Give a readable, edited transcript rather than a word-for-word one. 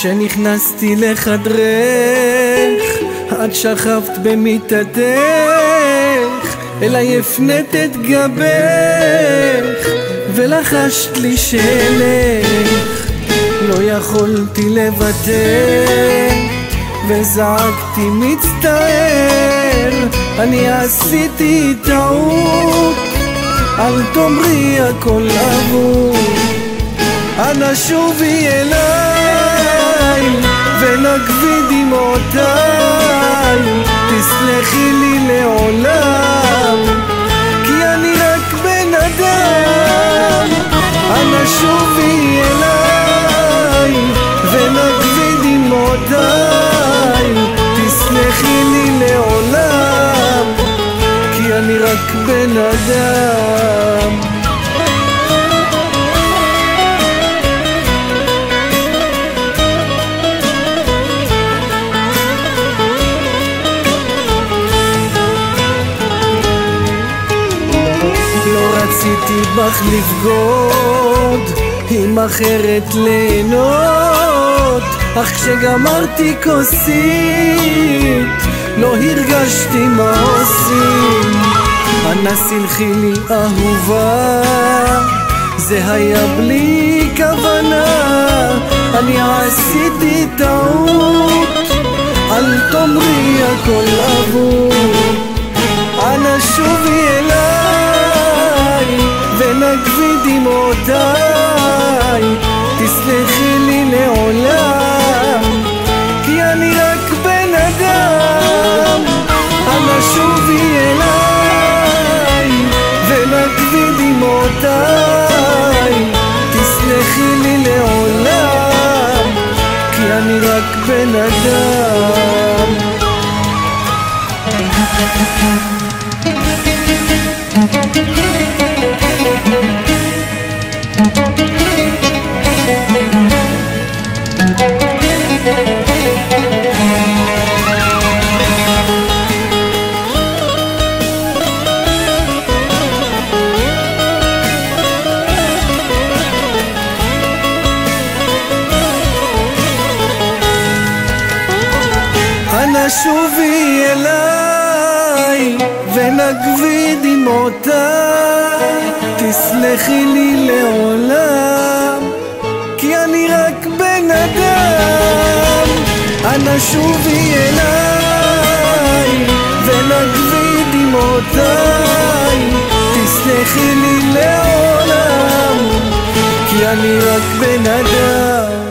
כשנכנסתי לחדרך, את שכבת במיטתך, אליי הפנית את גבך, ולחשת לי שלך. לא יכולתי לוותר, וזעקתי מצטער, אני עשיתי טעות, אל תאמרי הכל אבוד. אנא שובי אליי ונגבי דמעותיי, תסלחי לי לעולם, כי אני רק בן אדם. אנא שובי אליי ונגבי דמעותיי, תסלחי לי לעולם, כי אני רק בן אדם. רציתי בך לבגוד, עם אחרת ליהנות, אך כשגמרתי כוסית לא הרגשתי מה עושים. אנא סלחי לי אהובה, זה היה בלי כוונה, אני עשיתי טעות, אל תאמרי הכל אבוד. אנא שובי אליי ונגבי דמעותיי, תסלחי לי לעולם, כי אני רק בן אדם. אנא שובי אליי ונגבי דמעותיי, תסלחי לי לעולם, כי אני רק בן אדם. אנא שובי אליי ונגבי דמעותיי, תסלחי לי לעולם, כי אני רק בן אדם. אנא שובי אליי ונגבי דמעותיי, תסלחי לי לעולם, כי אני רק בן אדם.